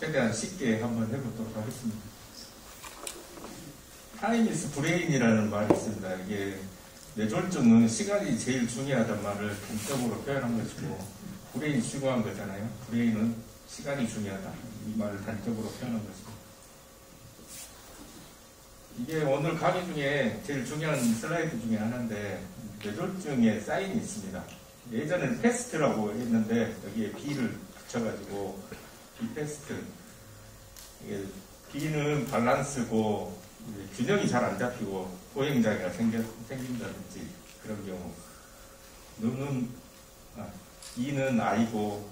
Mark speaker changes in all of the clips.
Speaker 1: 최대한 쉽게 한번 해보도록 하겠습니다. 타임 이즈 브레인이라는 말이 있습니다. 이게 뇌졸중은 시간이 제일 중요하다는 말을 단적으로 표현한 것이고, 브레인이 중요한 거잖아요. 브레인은 시간이 중요하다. 이 말을 단적으로 표현한 것입니다. 이게 오늘 강의 중에 제일 중요한 슬라이드 중에 하나인데, 뇌졸중에 사인이 있습니다. 예전에는 패스트라고 했는데 여기에 B를 붙여가지고 비패스트. 이게 B는 밸런스고 균형이 잘 안 잡히고 보행장애가 생긴다든지 그런 경우. E는 I고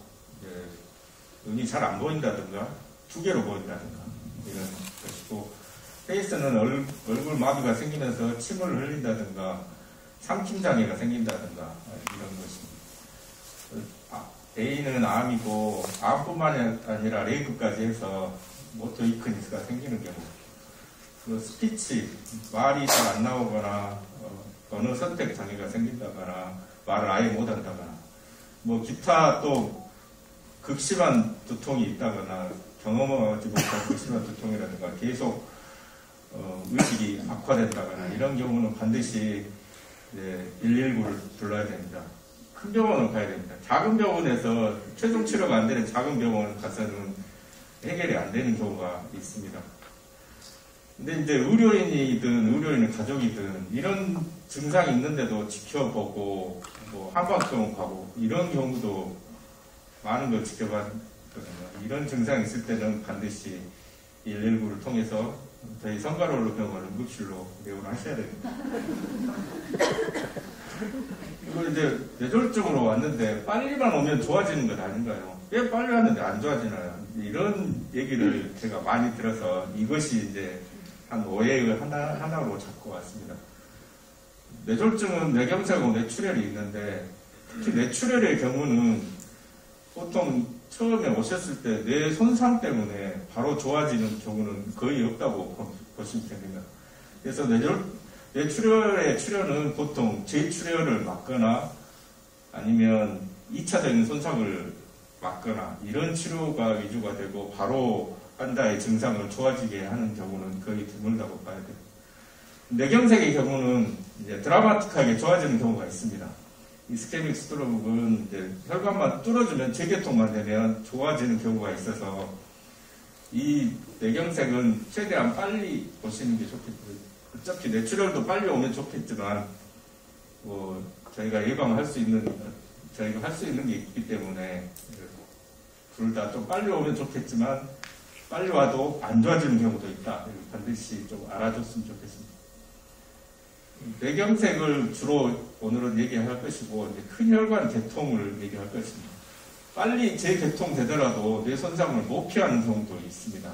Speaker 1: 눈이 잘 안 보인다든가 두 개로 보인다든가 이런 것이고, 페이스는 얼굴 마비가 생기면서 침을 흘린다든가 삼킴장애가 생긴다든가 이런 것입니다. A는 암이고, 암뿐만 아니라 레이크까지 해서 모터 위크니스가 생기는 경우, 그 스피치, 말이 잘 안 나오거나 언어 선택 장애가 생긴다거나 말을 아예 못한다거나, 뭐 기타 또 극심한 두통이 있다거나 경험하지 못한 극심한 두통이라든가 계속 의식이 악화된다거나 이런 경우는 반드시 119를 불러야 됩니다. 큰 병원을 가야 됩니다. 작은 병원에서 최종 치료가 안 되는 작은 병원 가서는 해결이 안 되는 경우가 있습니다. 근데 이제 의료인이든 의료인의 가족이든 이런 증상이 있는데도 지켜보고 뭐 한방병원 가고 이런 경우도 많은 걸 지켜봤거든요. 이런 증상이 있을 때는 반드시 119를 통해서 저희 성가로울 병원 응급실로 내원을 하셔야 됩니다. 그리고 이제 뇌졸중으로 왔는데 빨리만 오면 좋아지는 것 아닌가요? 왜 빨리 왔는데 안 좋아지나요? 이런 얘기를 제가 많이 들어서 이것이 이제 한 오해의 하나로 잡고 왔습니다. 뇌졸중은 뇌경색하고 뇌출혈이 있는데, 특히 뇌출혈의 경우는 보통 처음에 오셨을 때 뇌 손상 때문에 바로 좋아지는 경우는 거의 없다고 보시면 됩니다. 그래서 뇌출혈의 출혈은 보통 재출혈을 막거나 아니면 2차적인 손상을 막거나 이런 치료가 위주가 되고, 바로 환자의 증상을 좋아지게 하는 경우는 거의 드물다고 봐야 돼요. 뇌경색의 경우는 이제 드라마틱하게 좋아지는 경우가 있습니다. 이스케믹 스트로크는 이제 혈관만 뚫어주면 재개통만 되면 좋아지는 경우가 있어서, 이 뇌경색은 최대한 빨리 오시는 게 좋겠고요. 어차피 뇌출혈도 빨리 오면 좋겠지만, 저희가 예방할 수 있는, 저희가 할 수 있는 게 있기 때문에, 둘 다 좀 빨리 오면 좋겠지만, 빨리 와도 안 좋아지는 경우도 있다. 반드시 좀 알아줬으면 좋겠습니다. 뇌경색을 주로 오늘은 얘기할 것이고, 이제 큰 혈관 개통을 얘기할 것입니다. 빨리 재개통되더라도 뇌 손상을 못 피하는 경우도 있습니다.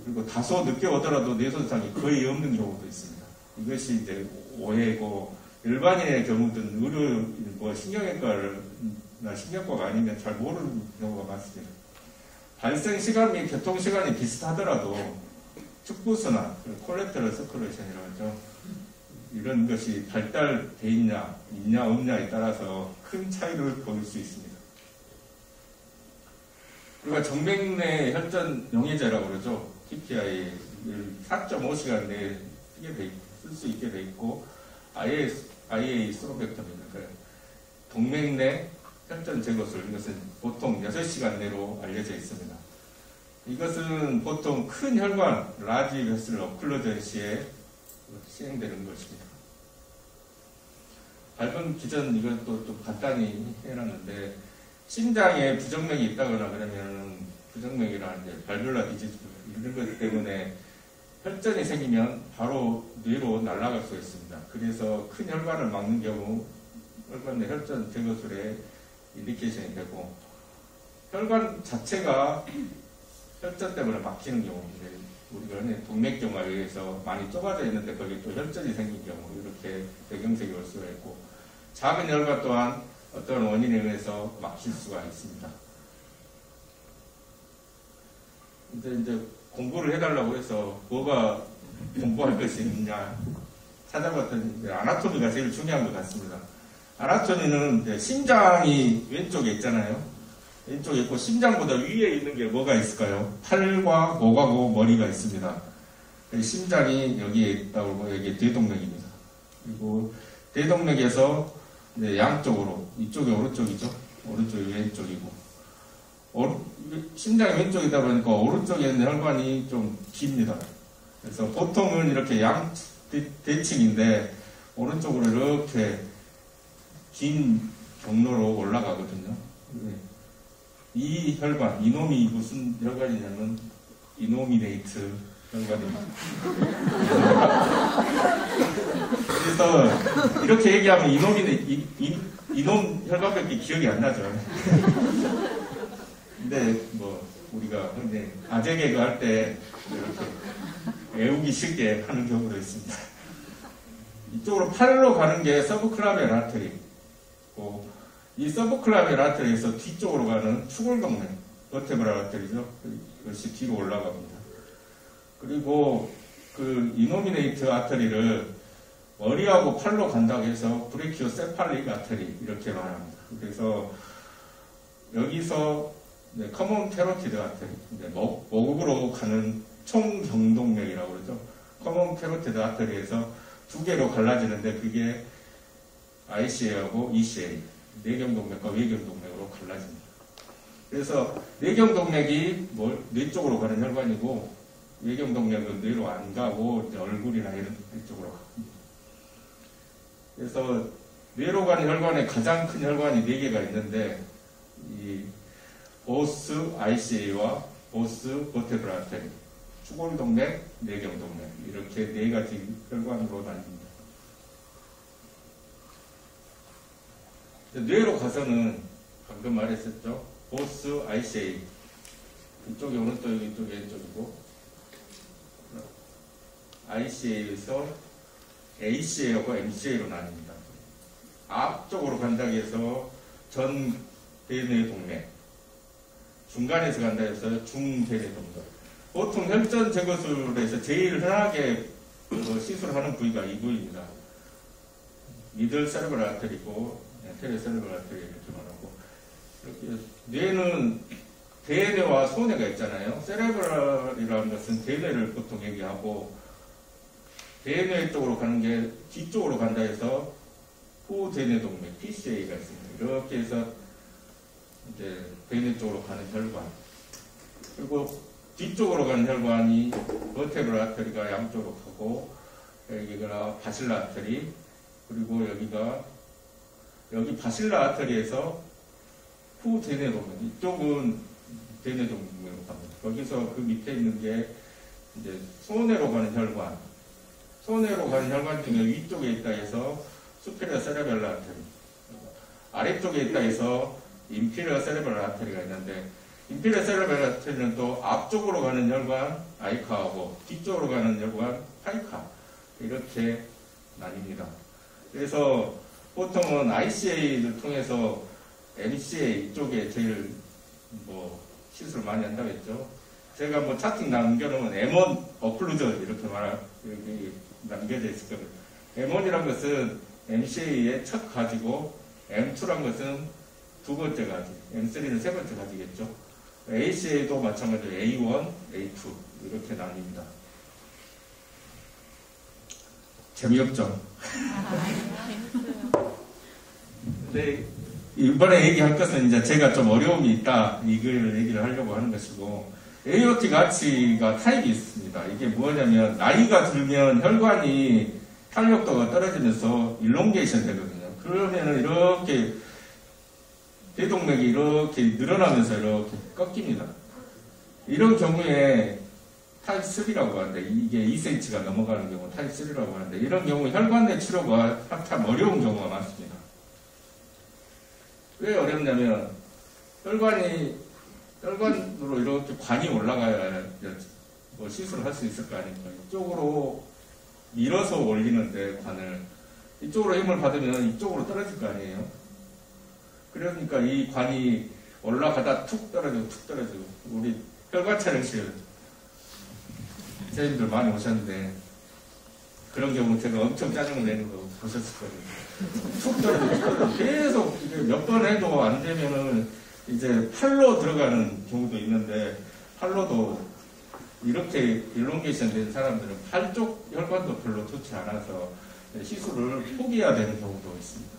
Speaker 1: 그리고 다소 늦게 오더라도 뇌 손상이 거의 없는 경우도 있습니다. 이것이 이제 오해고, 일반인의 경우든 의료, 신경외과나 신경과가 아니면 잘 모르는 경우가 많습니다. 발생 시간 및 개통 시간이 비슷하더라도 축구수나 콜레테럴 서큘레이션이라고 하죠. 이런 것이 발달돼 있냐 없냐에 따라서 큰 차이를 보일 수 있습니다. 우리가 정맥내 혈전 용해제라고 그러죠. TPI 4.5시간 내에 쓸 수 있게 돼 있고, IA 스로벡터입니다. 동맥내 혈전 제거술, 이것은 보통 6시간 내로 알려져 있습니다. 이것은 보통 큰 혈관, 라지 베슬 어클루전 시에 시행되는 것입니다. 밟은 기전, 이것도 좀 간단히 해놨는데, 심장에 부정맥이 있다거나 그러면 부정맥이라는 게 발뷸라 디지즈 이런 것 때문에 혈전이 생기면 바로 뇌로 날아갈 수 있습니다. 그래서 큰 혈관을 막는 경우 혈관 내 혈전 제거술에 인디케이션이 되고, 혈관 자체가 혈전 때문에 막히는 경우, 우리가 동맥경화에 의해서 많이 좁아져 있는데 거기 또 혈전이 생긴 경우, 이렇게 뇌경색이 올 수가 있고, 작은 혈관 또한 어떤 원인에 의해서 막힐 수가 있습니다. 이제 공부를 해달라고 해서 뭐가 공부할 것이 있느냐 찾아봤더니 아나토미가 제일 중요한 것 같습니다. 아나토미는 심장이 왼쪽에 있잖아요. 왼쪽에 있고 심장보다 위에 있는 게 뭐가 있을까요? 팔과 목하고 머리가 있습니다. 심장이 여기에 있다고 하고 여기 대동맥입니다. 그리고 대동맥에서 이제 양쪽으로 이쪽이 오른쪽이죠. 오른쪽이 왼쪽이고 심장이 왼쪽이다 보니까 오른쪽에 있는 혈관이 좀 깁니다. 그래서 보통은 이렇게 양 대칭인데 오른쪽으로 이렇게 긴 경로로 올라가거든요. 이 혈관, 이놈이 무슨 혈관이냐면 이노미네이트 혈관입니다. 그래서 이렇게 얘기하면 이놈 혈관밖에 기억이 안 나죠. 근데 뭐 우리가 근데 아재 개그 할 때 이렇게 외우기 쉽게 하는 경우도 있습니다. 이쪽으로 팔로 가는 게 서브클라비얼 아터리고 이 서브클라비얼 아터리에서 뒤쪽으로 가는 추골동맥 버테브랄 아터리죠. 이것이 뒤로 올라갑니다. 그리고 그 이노미네이트 아터리를 머리하고 팔로 간다고 해서 브레키오세팔릭 아터리 이렇게 말합니다. 그래서 여기서 커먼 캐로티드 아터리, 목으로 가는 총경동맥이라고 그러죠. 커먼 캐로티드 아터리에서 두 개로 갈라지는데 그게 ICA하고 ECA, 내경동맥과 외경동맥으로 갈라집니다. 그래서 내경동맥이 뇌 쪽으로 가는 혈관이고 외경동맥은 뇌로 안 가고 이제 얼굴이나 이런 쪽으로 갑니다. 그래서 뇌로 가는 혈관에 가장 큰 혈관이 4개가 있는데 이 보스 ICA와 보스 버테브랄 아터리, 추골동맥, 내경동맥 이렇게 4가지 혈관으로 나뉩니다. 뇌로 가서는 방금 말했었죠. 보스 ICA 이쪽이 오른쪽, 이쪽이 왼쪽이고 ICA에서 ACA하고 MCA로 나뉩니다. 앞쪽으로 간다고 해서 전 대뇌동맥, 중간에서 간다 해서 중대뇌동맥. 보통 혈전 제거술에서 제일 흔하게 시술하는 부위가 이 부위입니다. 미들 세레브럴 아터리고 테레 세레브럴 아터리 이렇게 말하고, 이렇게 뇌는 대뇌와 소뇌가 있잖아요. 세레브럴이라는 것은 대뇌를 보통 얘기하고 대뇌 쪽으로 가는 게 뒤쪽으로 간다 해서 후대뇌동맥 PCA가 있습니다. 이렇게 해서 이제 대뇌 쪽으로 가는 혈관, 그리고 뒤쪽으로 가는 혈관이 버테브럴 아터리가 양쪽으로 가고 여기가 바실라 아터리, 그리고 여기 바실라 아터리에서 후대뇌동맥, 이쪽은 대뇌동맥으로 갑니다. 거기서 그 밑에 있는 게 이제 소뇌로 가는 혈관, 소뇌로 가는 혈관 중에 위쪽에 있다 해서 수피리어 세레벨라 아터리, 아래쪽에 있다 해서 인피리어 세레벨라 아터리가 있는데, 인피리어 세레벨라 아터리는 또 앞쪽으로 가는 혈관 아이카하고 뒤쪽으로 가는 혈관 파이카 이렇게 나뉩니다. 그래서 보통은 ICA를 통해서 MCA 이쪽에 제일 시술 많이 한다고 했죠. 제가 차팅 남겨놓으면 M1 어클루전 이렇게 이렇게 남겨져 있을 거예요. M1이란 것은 MCA의 첫 가지고 M2란 것은 두 번째 가지, M3는 세 번째 가지겠죠. ACA도 마찬가지로 A1, A2 이렇게 나뉩니다. 재미없죠? 근데 이번에 얘기할 것은 이제 제가 좀 어려움이 있다 이걸 얘기를 하려고 하는 것이고, AOT 가치가 타입이 있습니다. 이게 뭐냐면 나이가 들면 혈관이 탄력도가 떨어지면서 일롱게이션 되거든요. 그러면은 이렇게 대동맥이 이렇게 늘어나면서 이렇게 꺾입니다. 이런 경우에 타입 3라고 하는데, 이게 2cm가 넘어가는 경우 타입 3라고 하는데, 이런 경우 혈관 내 치료가 참 어려운 경우가 많습니다. 왜 어렵냐면 혈관으로 이렇게 관이 올라가야 시술을 할 수 있을 거 아닙니까? 이쪽으로 밀어서 올리는데 관을 이쪽으로 힘을 받으면 이쪽으로 떨어질 거 아니에요? 그러니까 이 관이 올라가다 툭 떨어지고 툭 떨어지고, 우리 혈관 촬영실 선생님들 많이 오셨는데 그런 경우 제가 엄청 짜증을 내는 거 보셨을 거예요. 툭 떨어지고 툭 떨어지고 계속 몇 번 해도 안 되면은 이제 팔로 들어가는 경우도 있는데, 팔로도 이렇게 일롱게이션 된 사람들은 팔 쪽 혈관도 별로 좋지 않아서 시술을 포기해야 되는 경우도 있습니다.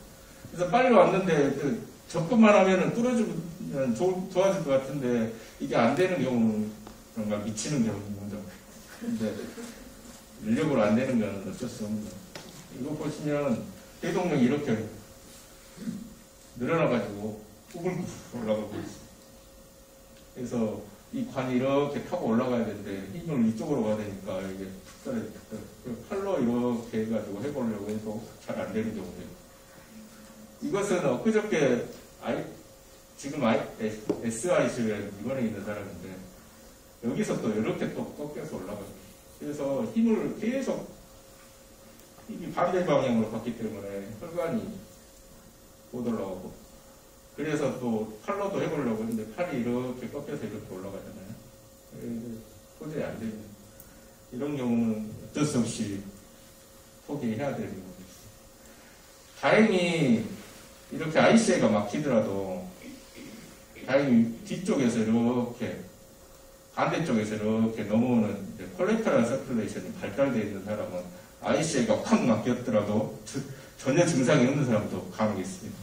Speaker 1: 그래서 빨리 왔는데 접근만 하면은 뚫어주면 좋아질 것 같은데 이게 안 되는 경우는 정말 미치는 경우죠. 근데 인력으로 안 되는 건 어쩔 수 없는. 이거 보시면 대동맥이 이렇게 늘어나가지고 꾸불꾸불 올라가고 있어요. 그래서 이 관이 이렇게 타고 올라가야 되는데 힘을 이쪽으로 가야 되니까 이게 팔로 이렇게 해가지고 해보려고 해도 잘 안 되는 경우도 있고. 이것은 엊그저께 지금 SIC에 입원해 있는 사람인데 여기서 또 이렇게 또 꺾여서 올라가요. 그래서 힘을 계속 힘이 반대 방향으로 갔기 때문에 혈관이 못 올라가고, 그래서 또 팔로도 해보려고 했는데 팔이 이렇게 꺾여서 이렇게 올라가잖아요. 도저히 안 됩니다. 이런 경우는 어쩔 수 없이 포기해야 되는 경우도 있어요. 다행히 이렇게 ICA가 막히더라도 다행히 뒤쪽에서 이렇게 반대쪽에서 이렇게 넘어오는 콜레터럴 서큘레이션이 발달되어 있는 사람은 ICA가 확 막혔더라도 전혀 증상이 없는 사람도 간혹 있습니다.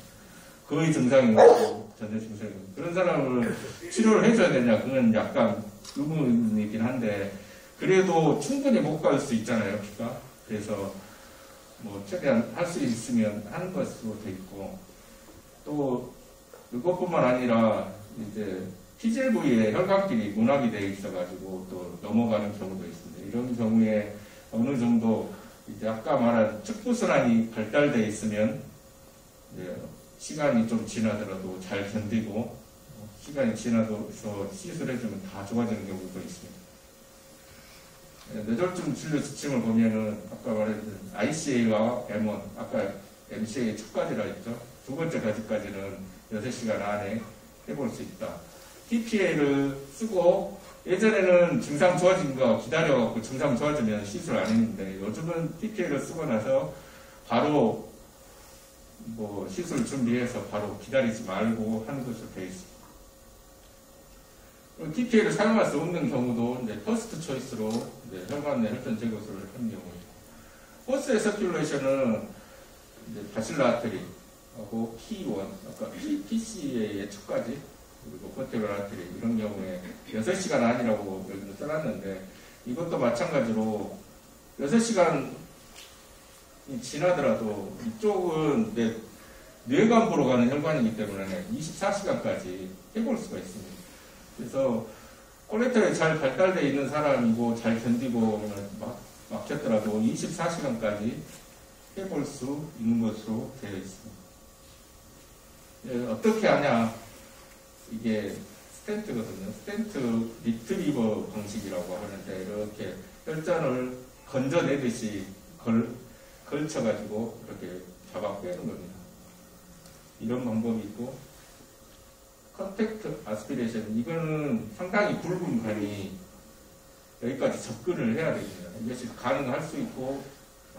Speaker 1: 거의 증상이 없고 전혀 증상이 없는 그런 사람을 치료를 해줘야 되냐, 그건 약간 의문이긴 한데 그래도 충분히 못 갈 수 있잖아요, 피가. 그래서 뭐 최대한 할 수 있으면 하는 것으로 돼 있고, 또 그것뿐만 아니라 이제 피질 부위에 혈관길이 문합이 되어 있어가지고 또 넘어가는 경우도 있습니다. 이런 경우에 어느 정도 이제 아까 말한 축부순환이 발달되어 있으면 시간이 좀 지나더라도 잘 견디고 시간이 지나서 시술해주면 다 좋아지는 경우도 있습니다. 뇌졸중 진료 지침을 보면은 아까 말했던 ICA와 M1, 아까 MCA 첫까지라 했죠. 두 번째 가지까지는 6시간 안에 해볼 수 있다. TPA를 쓰고 예전에는 증상 좋아진 거 기다려갖고 증상 좋아지면 시술 안 했는데 요즘은 TPA를 쓰고 나서 바로 뭐 시술 준비해서 바로 기다리지 말고 하는 것으로 되어 있습니다. TPA를 사용할 수 없는 경우도 이제 퍼스트 초이스로 이제 혈관 내 혈전 제거술을 하는 경우입니다. 포스의 서큘레이션은 이제 바실라 아트리하고 P1, 아까 PCA의 척까지, 그리고 버티블 아트리 이런 경우에 6시간 아니라고 여기는 써놨는데 이것도 마찬가지로 6시간이 지나더라도 이쪽은 뇌관부로 가는 혈관이기 때문에 24시간까지 해볼 수가 있습니다. 그래서 콜레터럴이 잘 발달되어 있는 사람이고 잘 견디고 막혔더라도 24시간까지 해볼 수 있는 것으로 되어 있습니다. 어떻게 하냐? 이게 스텐트거든요. 스텐트 리트리버 방식이라고 하는데 이렇게 혈전을 건져내듯이 걸쳐가지고 이렇게 잡아 빼는 겁니다. 이런 방법이 있고, 컨택트 아스피레이션, 이거는 상당히 굵은 관이 여기까지 접근을 해야 됩니다. 이것이 가능할 수 있고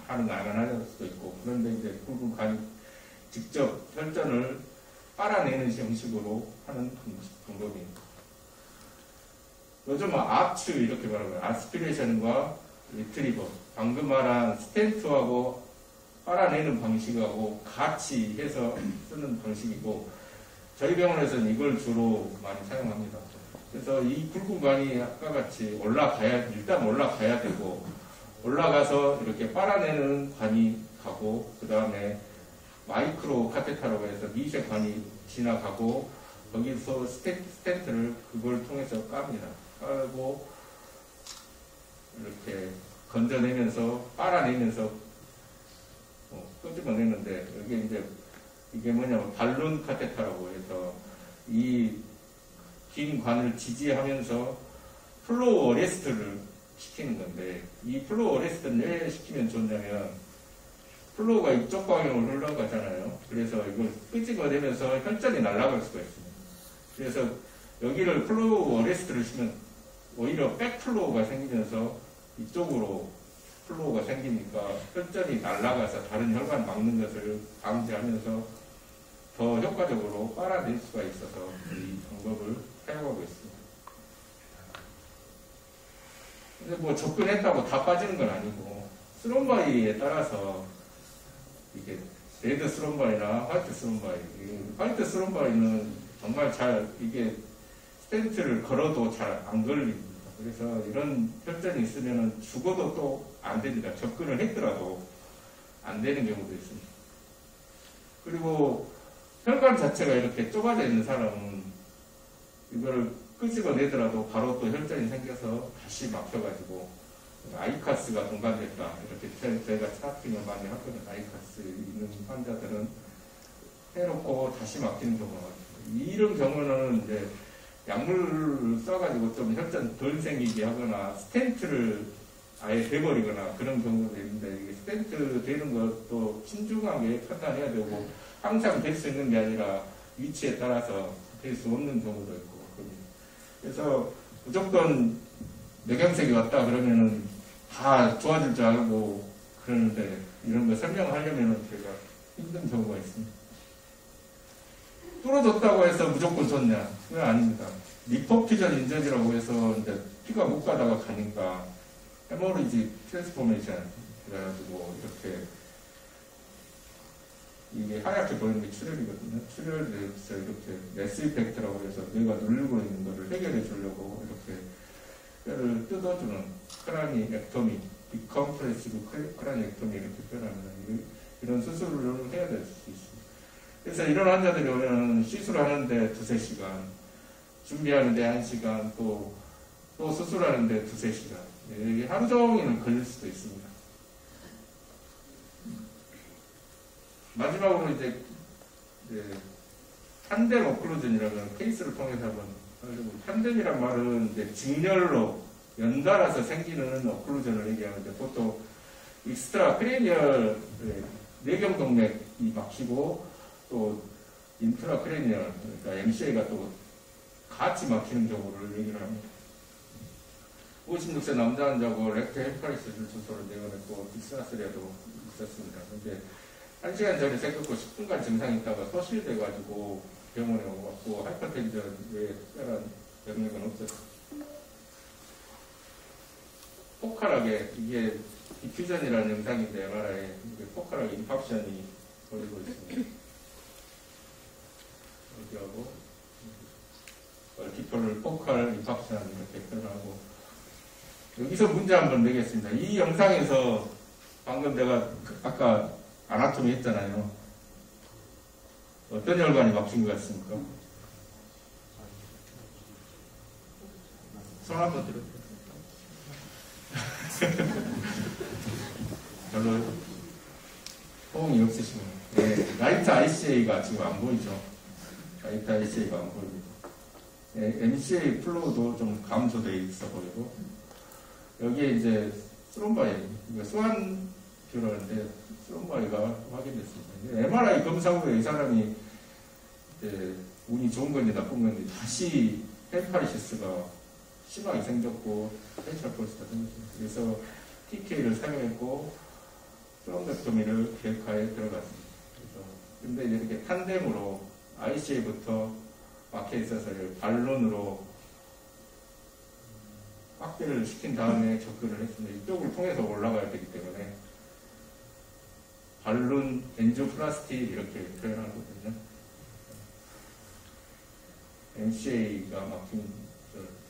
Speaker 1: 가능 안 할 수도 있고, 그런데 이제 굵은 관이 직접 혈전을 빨아내는 형식으로 하는 방법입니다. 요즘은 아츠 이렇게 말하면 아스피레이션과 리트리버, 방금 말한 스텐트하고 빨아내는 방식하고 같이 해서 쓰는 방식이고, 저희 병원에서는 이걸 주로 많이 사용합니다. 그래서 이 굵은 관이 아까 같이 일단 올라가야 되고, 올라가서 이렇게 빨아내는 관이 가고, 그 다음에 마이크로 카테타라고 해서 미세관이 지나가고, 거기서 스텐트를 그걸 통해서 깝니다. 깔고 이렇게 건져내면서 빨아내면서 끄집어내는데, 이게 뭐냐면 발룬 카테타라고 해서 이 긴 관을 지지하면서 플로우 어레스트를 시키는 건데, 이 플로우 어레스트를 왜 시키면 좋냐면 플로우가 이쪽 방향으로 흘러가잖아요. 그래서 이걸 끄집어내면서 혈전이 날아갈 수가 있습니다. 그래서 여기를 플로우 어레스트를 시면 오히려 백플로우가 생기면서 이쪽으로 플로우가 생기니까 혈전이 날아가서 다른 혈관 막는 것을 방지하면서 더 효과적으로 빨아낼 수가 있어서 이 방법을 사용하고 있습니다. 근데 뭐 접근했다고 다 빠지는 건 아니고 스론바이에 따라서 이게 레드 스론바이나 화이트 스론바이, 화이트 스론바이는 정말 잘 이게 스텐트를 걸어도 잘 안 걸립니다. 그래서 이런 혈전이 있으면 죽어도 또 안 됩니다. 접근을 했더라도 안 되는 경우도 있습니다. 그리고 혈관 자체가 이렇게 좁아져 있는 사람은 이걸 끄집어내더라도 바로 또 혈전이 생겨서 다시 막혀가지고 아이카스가 동반됐다. 이렇게 저희가 차트를 많이 하거든요. 아이카스 있는 환자들은 해놓고 다시 막히는 경우가 많습니다. 이런 경우는 이제 약물을 써가지고 좀 혈전 덜 생기게 하거나 스텐트를 아예 돼버리거나 그런 경우도 있는데 이게 스텐트 되는 것도 신중하게 판단해야 되고 항상 될 수 있는 게 아니라 위치에 따라서 될 수 없는 경우도 있고 그래서 무조건 뇌경색이 왔다 그러면은 다 좋아질 줄 알고 그러는데 이런 거 설명하려면은 제가 힘든 경우가 있습니다. 뚫어졌다고 해서 무조건 좋냐? 그건 아닙니다. 리포피전 인저지라고 해서 이제 피가 못 가다가 가니까 헤모리지 트랜스포메이션 그래가지고 이렇게 이게 하얗게 보이는 게 출혈이거든요. 출혈에서 이렇게 메스 이펙트라고 해서 뇌가 누르고 있는 거를 해결해 주려고 이렇게 뼈를 뜯어주는 크라니 액토미, 디컴프레시브 크라니 액토미 이렇게 표현합니다. 이런 수술을 해야 될 수 있습니다. 그래서 이런 환자들이 오면 시술하는데 2-3시간, 준비하는데 1시간, 또 수술하는데 2-3시간. 이게 하루 종일 걸릴 수도 있습니다. 마지막으로 이제 탄뎀 오클루전이라는 케이스를 통해서 한번 탄뎀이란 말은 이제 직렬로 연달아서 생기는 오클루전을 얘기하는데 보통 익스트라 크레니얼 뇌경동맥이 막히고 또 인트라 크레니얼 그러니까 MCA가 또 같이 막히는 경우를 얘기를 합니다. 56세 남자 환자고 렉트 헬파리시스 주소를 내어냈고 딕사스리아도 있었습니다. 근데 1시간 전에 생겼고 10분간 증상이 있다가 소실돼가지고 병원에 오고 하이퍼텐션 외에 특별한 병력은 없었습니다. 포칼하게 이게 디퓨전이라는 영상인데 MRI에 포칼하게 인팍션이 보이고 있습니다. 여기하고 멀티폴 포칼 인팍션 이렇게 표현하고 여기서 문제 한번 내겠습니다. 이 영상에서 방금 내가 아까 아나토미 했잖아요. 어떤 혈관이 막힌 것 같습니까? 손 한번 들어주세요. 별로 호응이 없으시면. 네, 라이트 ICA가 지금 안 보이죠? 라이트 ICA가 안 보입니다. 네, MCA 플로우도 좀 감소되어 있어 보이고 여기에 이제 스론바이, 수환표라는데 스론바이가 확인됐습니다. MRI 검사 후에 이 사람이 운이 좋은 건지 나쁜 건지 다시 헬파리시스가 심하게 생겼고 펜셜 폴스가 생겼습니다. 그래서 TK를 사용했고 스론벡토미를 계획하에 들어갔습니다. 근데 이렇게 탄뎀으로 ICA부터 막혀 있어서 발론으로 확대를 시킨 다음에 접근을 했습니다. 이쪽을 통해서 올라가야 되기 때문에 발론 엔지오플라스티 이렇게 표현하거든요. MCA가 막힌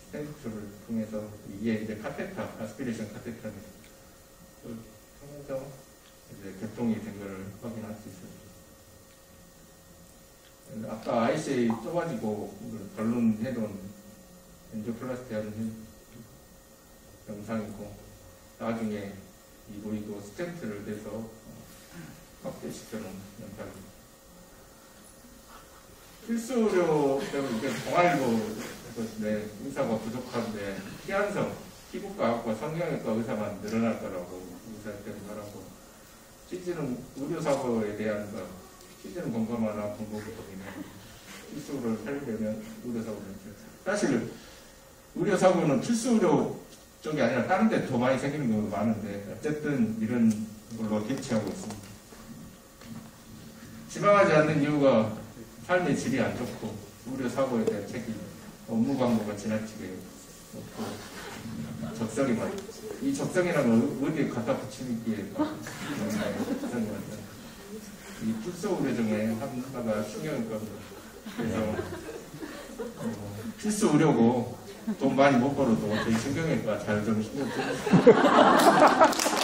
Speaker 1: 스텐트를 통해서 이게 이제 카테터, 아스피레이션 카테터입니다. 통해서 이제 개통이 된 것을 확인할 수 있습니다. 아까 ICA 좁아지고 발론 해놓은 엔지오플라스티 하는 영상이고 나중에 이 부위도 스텐트를 대서 확대시켜놓은 영상입니다. 필수의료 때문에 동아일보에서 의사가 부족한데 피부과학과 성형외과 의사만 늘어날 거라고 의사한테 말하고 찌질은 의료사고에 대한 거 찌질은 건강하나 공부부터이면 필수를 살리려면 의료사고를 사실 의료사고는 필수의료 쪽이 아니라 다른 데 더 많이 생기는 경우도 많은데 어쨌든 이런 걸로 대치하고 있습니다. 지방하지 않는 이유가 삶의 질이 안 좋고 우려 사고에 대한 책임, 업무 광고가 지나치게 없고 적성이만 이 적성이라는 걸 어디에 갖다 붙이기에 적성이 맞다. 이 필수 우려 중에 하나가 신경일 겁니다. 그래서 필수 우려고 돈 많이 못 벌어도 저희 신경외과 잘 좀 신경 쓰세요.